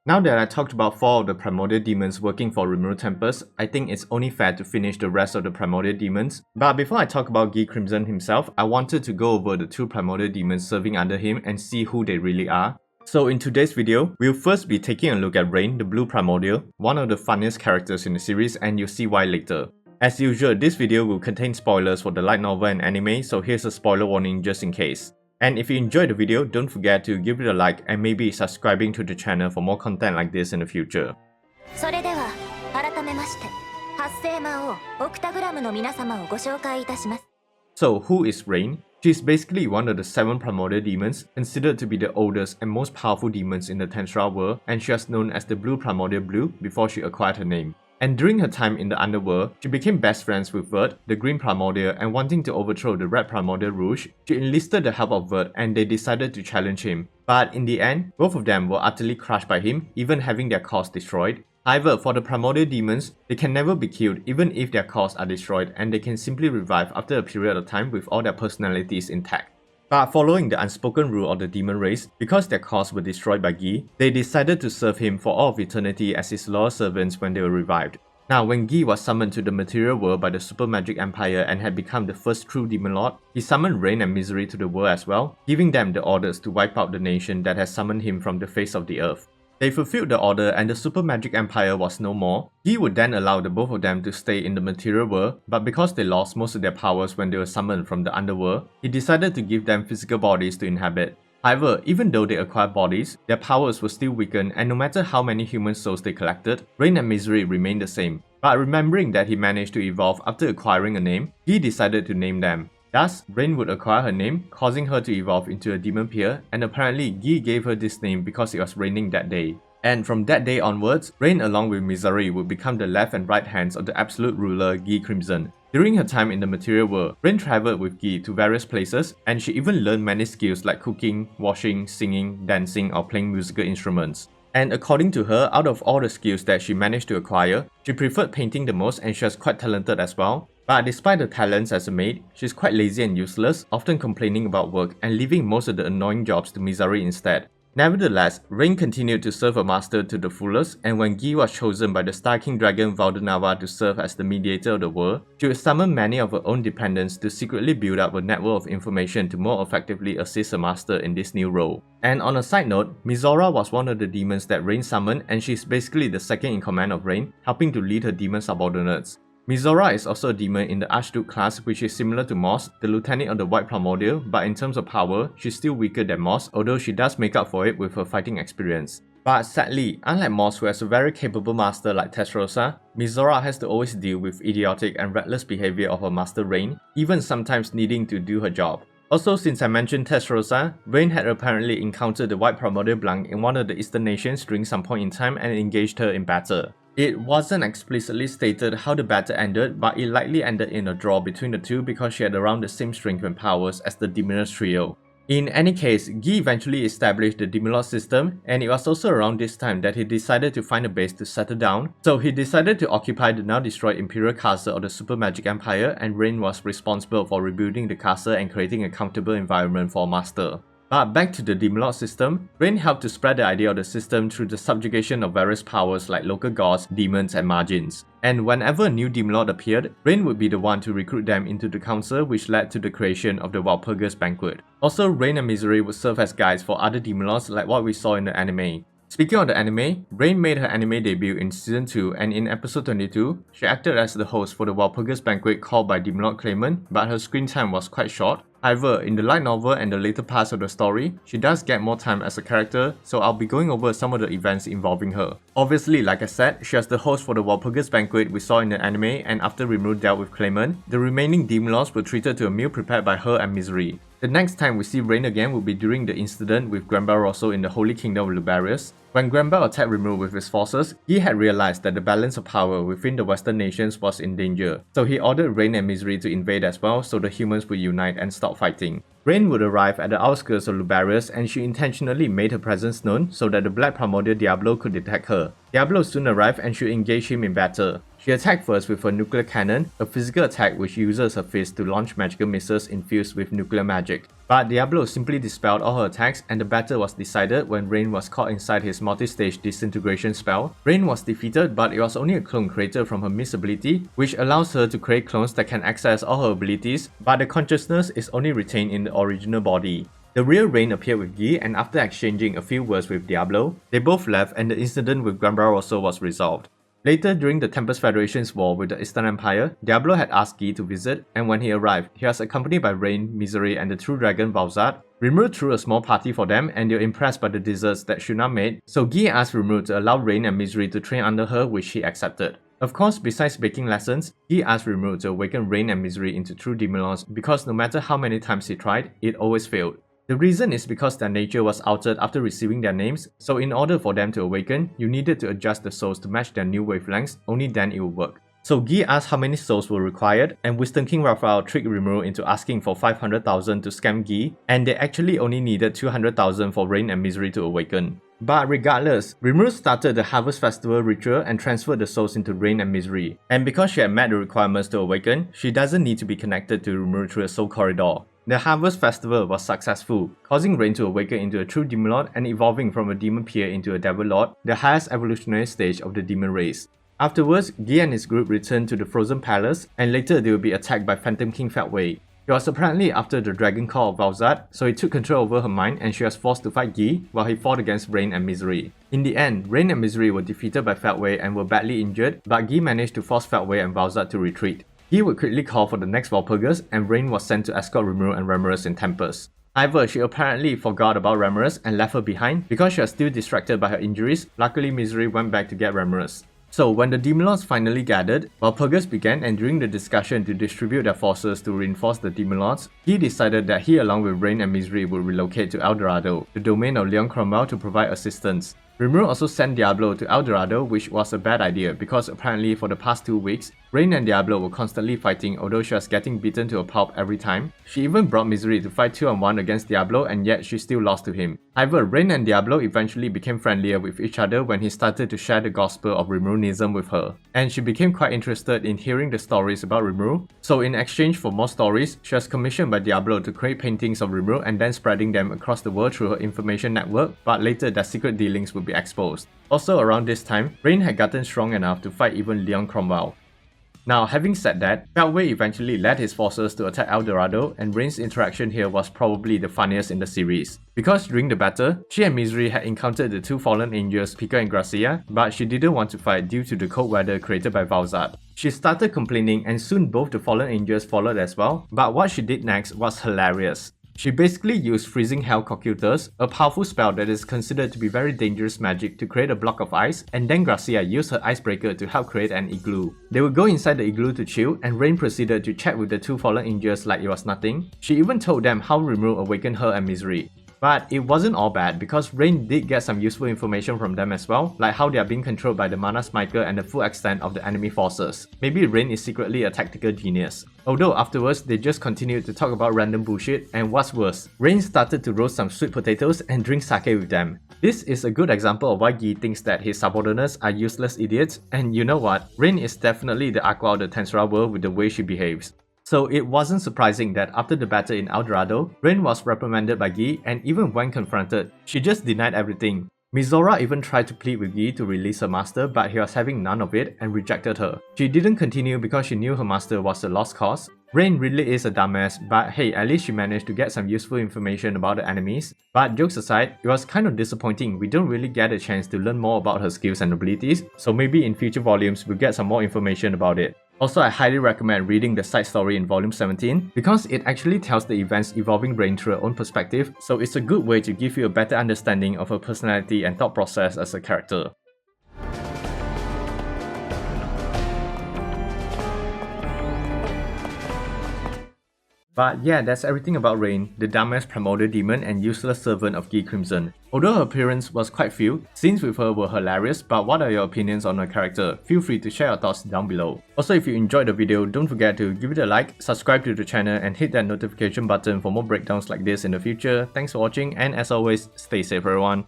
Now that I talked about 4 of the Primordial Demons working for Rimuru Tempest, I think it's only fair to finish the rest of the Primordial Demons. But before I talk about Guy Crimson himself, I wanted to go over the 2 Primordial Demons serving under him and see who they really are. So in today's video, we'll first be taking a look at Raine, the Blue Primordial, one of the funniest characters in the series, and you'll see why later. As usual, this video will contain spoilers for the light novel and anime, so here's a spoiler warning just in case. And if you enjoyed the video, don't forget to give it a like and maybe subscribing to the channel for more content like this in the future. So who is Raine? She's basically one of the 7 Primordial Demons, considered to be the oldest and most powerful demons in the Tensura World, and she was known as the Blue Primordial Bleu before she acquired her name. And during her time in the Underworld, she became best friends with Vert, the Green Primordial, and wanting to overthrow the Red Primordial Rouge, she enlisted the help of Vert and they decided to challenge him. But in the end, both of them were utterly crushed by him, even having their cores destroyed. However, for the Primordial Demons, they can never be killed even if their cores are destroyed, and they can simply revive after a period of time with all their personalities intact. But following the unspoken rule of the demon race, because their cores were destroyed by Guy, they decided to serve him for all of eternity as his loyal servants when they were revived. Now, when Guy was summoned to the material world by the Super Magic Empire and had become the first true demon lord, he summoned Raine and Misery to the world as well, giving them the orders to wipe out the nation that has summoned him from the face of the earth. They fulfilled the order and the Super Magic Empire was no more. Guy would then allow the both of them to stay in the material world, but because they lost most of their powers when they were summoned from the underworld, he decided to give them physical bodies to inhabit. However, even though they acquired bodies, their powers were still weakened, and no matter how many human souls they collected, Raine and Misery remained the same. But remembering that he managed to evolve after acquiring a name, he decided to name them. Thus, Raine would acquire her name, causing her to evolve into a demon peer, and apparently Guy gave her this name because it was raining that day. And from that day onwards, Raine along with Misery would become the left and right hands of the absolute ruler Guy Crimson. During her time in the material world, Raine travelled with Guy to various places, and she even learned many skills like cooking, washing, singing, dancing, or playing musical instruments. And according to her, out of all the skills that she managed to acquire, she preferred painting the most and she was quite talented as well. But despite the talents as a maid, she's quite lazy and useless, often complaining about work and leaving most of the annoying jobs to Misery instead. Nevertheless, Raine continued to serve her master to the fullest, and when Guy was chosen by the Star King Dragon Valdenava to serve as the mediator of the world, she would summon many of her own dependents to secretly build up a network of information to more effectively assist her master in this new role. And on a side note, Mizora was one of the demons that Raine summoned, and she's basically the second in command of Raine, helping to lead her demon subordinates. Mizora is also a demon in the Archduke class, which is similar to Moss, the lieutenant of the White Primordial, but in terms of power, she's still weaker than Moss, although she does make up for it with her fighting experience. But sadly, unlike Moss who has a very capable master like Tessrosa, Mizora has to always deal with idiotic and reckless behavior of her master Raine, even sometimes needing to do her job. Also, since I mentioned Tessrosa, Raine had apparently encountered the White Primordial Blanc in one of the eastern nations during some point in time and engaged her in battle. It wasn't explicitly stated how the battle ended, but it likely ended in a draw between the two because she had around the same strength and powers as the Demoness trio. In any case, Guy eventually established the Demon system, and it was also around this time that he decided to find a base to settle down, so he decided to occupy the now destroyed Imperial Castle of the Super Magic Empire, and Raine was responsible for rebuilding the castle and creating a comfortable environment for a master. But back to the Demon system, Raine helped to spread the idea of the system through the subjugation of various powers like local gods, demons, and margins. And whenever a new Demon Lord appeared, Raine would be the one to recruit them into the council, which led to the creation of the Walpurgis Banquet. Also, Raine and Misery would serve as guides for other Demon Lords like what we saw in the anime. Speaking of the anime, Raine made her anime debut in Season 2, and in episode 22, she acted as the host for the Walpurgis Banquet called by Demon Lord Claimant, but her screen time was quite short. However, in the light novel and the later parts of the story, she does get more time as a character, so I'll be going over some of the events involving her. Obviously, like I said, she was the host for the Walpurgis Banquet we saw in the anime, and after Rimuru dealt with Claimant, the remaining Demon Lords were treated to a meal prepared by her and Misery. The next time we see Raine again will be during the incident with Granbell Rosso in the Holy Kingdom of Lubarius. When Granbell attacked Rimuru with his forces, he had realized that the balance of power within the western nations was in danger, so he ordered Raine and Misery to invade as well so the humans would unite and stop fighting. Raine would arrive at the outskirts of Lubarius, and she intentionally made her presence known so that the Black Primordial Diablo could detect her. Diablo soon arrived and should engage him in battle. She attacked first with her nuclear cannon, a physical attack which uses her fist to launch magical missiles infused with nuclear magic. But Diablo simply dispelled all her attacks, and the battle was decided when Raine was caught inside his multi-stage disintegration spell. Raine was defeated, but it was only a clone created from her Miss ability, which allows her to create clones that can access all her abilities, but the consciousness is only retained in the original body. The real Raine appeared with Guy, and after exchanging a few words with Diablo, they both left and the incident with Granbrau also was resolved. Later, during the Tempest Federation's war with the Eastern Empire, Diablo had asked Guy to visit, and when he arrived, he was accompanied by Raine, Misery, and the True Dragon Valzad. Rimuru threw a small party for them, and they were impressed by the desserts that Shuna made, so Guy asked Rimuru to allow Raine and Misery to train under her, which he accepted. Of course, besides baking lessons, Guy asked Rimuru to awaken Raine and Misery into true demon lords because no matter how many times he tried, it always failed. The reason is because their nature was altered after receiving their names, so in order for them to awaken, you needed to adjust the souls to match their new wavelengths, only then it would work. So Guy asked how many souls were required, and Wisdom King Raphael tricked Rimuru into asking for 500,000 to scam Guy, and they actually only needed 200,000 for Raine and Misery to awaken. But regardless, Rimuru started the Harvest Festival ritual and transferred the souls into Raine and Misery. And because she had met the requirements to awaken, she doesn't need to be connected to Rimuru through a soul corridor. The Harvest Festival was successful, causing Raine to awaken into a true demon lord and evolving from a demon peer into a devil lord, the highest evolutionary stage of the demon race. Afterwards, Guy and his group returned to the Frozen Palace, and later they will be attacked by Phantom King Feldway. It was apparently after the Dragon Call of Valzad, so he took control over her mind and she was forced to fight Guy while he fought against Raine and Misery. In the end, Raine and Misery were defeated by Feldway and were badly injured, but Guy managed to force Feldway and Valzad to retreat. Guy would quickly call for the next Walpurgis, and Raine was sent to escort Rimuru and Ramirez in Tempest. However, she apparently forgot about Ramirez and left her behind because she was still distracted by her injuries. Luckily, Misery went back to get Ramirez. So when the Demon Lords finally gathered, Walpurgis began, and during the discussion to distribute their forces to reinforce the Demon Lords, he decided that he along with Raine and Misery would relocate to El Dorado, the domain of Leon Cromwell, to provide assistance. Rimuru also sent Diablo to El Dorado, which was a bad idea because apparently for the past 2 weeks, Raine and Diablo were constantly fighting, although she was getting beaten to a pulp every time. She even brought Misery to fight 2-on-1 against Diablo, and yet she still lost to him. However, Raine and Diablo eventually became friendlier with each other when he started to share the gospel of Rimurunism with her, and she became quite interested in hearing the stories about Rimuru. So in exchange for more stories, she was commissioned by Diablo to create paintings of Rimuru and then spreading them across the world through her information network, but later their secret dealings would be exposed. Also around this time, Raine had gotten strong enough to fight even Leon Cromwell. Now, having said that, Feldway eventually led his forces to attack El Dorado, and Raine's interaction here was probably the funniest in the series. Because during the battle, she and Misery had encountered the two fallen angels Pika and Gracia, but she didn't want to fight due to the cold weather created by Valzad. She started complaining, and soon both the fallen angels followed as well, but what she did next was hilarious. She basically used Freezing Hell Cocytus, a powerful spell that is considered to be very dangerous magic, to create a block of ice, and then Gracia used her icebreaker to help create an igloo. They would go inside the igloo to chill, and Raine proceeded to chat with the two fallen angels like it was nothing. She even told them how Rimuru awakened her and Misery. But it wasn't all bad because Raine did get some useful information from them as well, like how they are being controlled by the Mana Smiker and the full extent of the enemy forces. Maybe Raine is secretly a tactical genius. Although afterwards, they just continued to talk about random bullshit, and what's worse, Raine started to roast some sweet potatoes and drink sake with them. This is a good example of why Guy thinks that his subordinates are useless idiots, and you know what, Raine is definitely the Aqua of the Tensura World with the way she behaves. So it wasn't surprising that after the battle in El Dorado, Raine was reprimanded by Guy, and even when confronted, she just denied everything. Mizora even tried to plead with Guy to release her master, but he was having none of it and rejected her. She didn't continue because she knew her master was a lost cause. Raine really is a dumbass, but hey, at least she managed to get some useful information about the enemies. But jokes aside, it was kind of disappointing. We don't really get a chance to learn more about her skills and abilities, so maybe in future volumes we'll get some more information about it. Also, I highly recommend reading the side story in volume 17 because it actually tells the events evolving Raine through her own perspective, so it's a good way to give you a better understanding of her personality and thought process as a character. But yeah, that's everything about Raine, the dumbest Primordial Demon and useless servant of Guy Crimson. Although her appearance was quite few, scenes with her were hilarious, but what are your opinions on her character? Feel free to share your thoughts down below. Also, if you enjoyed the video, don't forget to give it a like, subscribe to the channel, and hit that notification button for more breakdowns like this in the future. Thanks for watching, and as always, stay safe everyone.